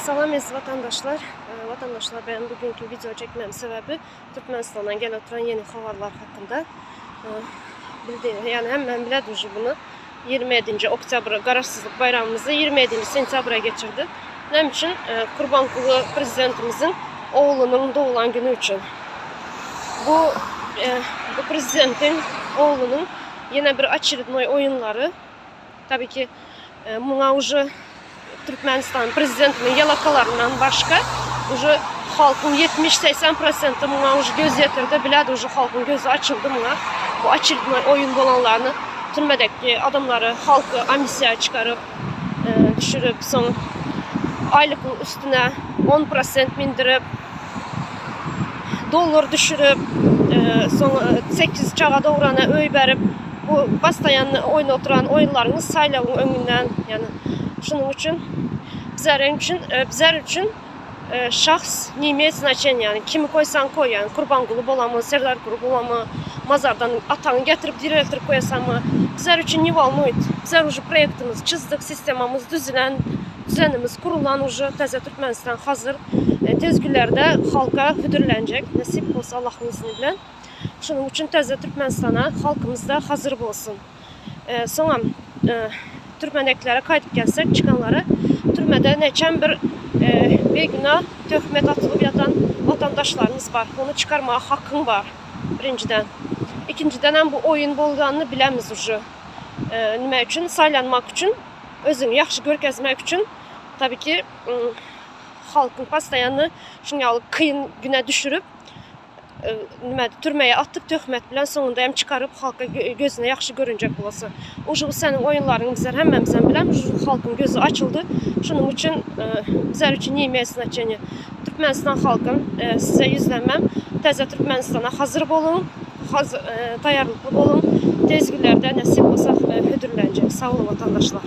Salam aziz vatandaşlar. Vatandaşlar, benim bugünkü video çekmem sebebi Türkmenistan'dan gelen oturan yeni haberler hakkında. Yani hemen bilədir bunu. 27 oktyabr Qaraşsızlıq bayramımızı 27 sentyabra geçirdi. Onun için Qurbanqulu prezidentimizin oğlunun doğulan günü için. Bu prezidentin oğlunun yine bir очередной oyunları. Tabii ki buna уже Türkmenistan prezidentinin yalakalarından başka уже halkın 70-80% buna уже göz yetirdi. Bilədi уже halkın gözü açıldı buna. Bu açılma oyun olanlarını türmədəki adamları halkı amisiya çıkarıp düşürüp son aylıkın üstüne 10% mindirip dolar düşürüp son 8 çağa doğrana öy verip bu bastayan oyun oturan oyunlarını saylavın önünden, yani şunun için bizler için şahs ne imеет значения, yani kimi koysan koy, yani Qurbanqulu bolamı, Serdar Quru bolamı, mazardan atanı getirip direktör koyasan mı, bizler için ne волнует. Bizler уже proyektimiz çizdik, sistemamız düzenimiz kurulan, уже təzə Türkmenistan hazır. Tez günlerde halka hüdürlənecek, nasip olsa Allah'ın izniyle. Şunun için təzə Türkmenistan'a halkımız da hazır olsun. Sonra Türkmenekilere kayıt gelsek çıkanları, türmede neçen bir günah töhmet atılıp yatan vatandaşlarımız var. Onu çıkarmaya hakkın var birinciden. İkinciden hem bu oyun bolduğunu bilemiz ucu. Nime için? Saylanmak için, özünü yaxşı görkezmek için, tabii ki halkın pastayanı şunyalı kıyın güne düşürüp türmeye atıp töhmet bilen sonunda hem çıkarıp halka gözüne yaxşı görünecek olası. Ucu bu senin oyunların bizler hemmemizden bilen halkın gözü açıldı. Şunun için bizler için ne imеет значения. Türkmenistan halkın size yüzlenmem. Təzə Türkmenistan'a hazır olun. Dayarlıklı olun. Tez günlerde nasip olsa hüdürlənecek. Sağ olun vatandaşlar.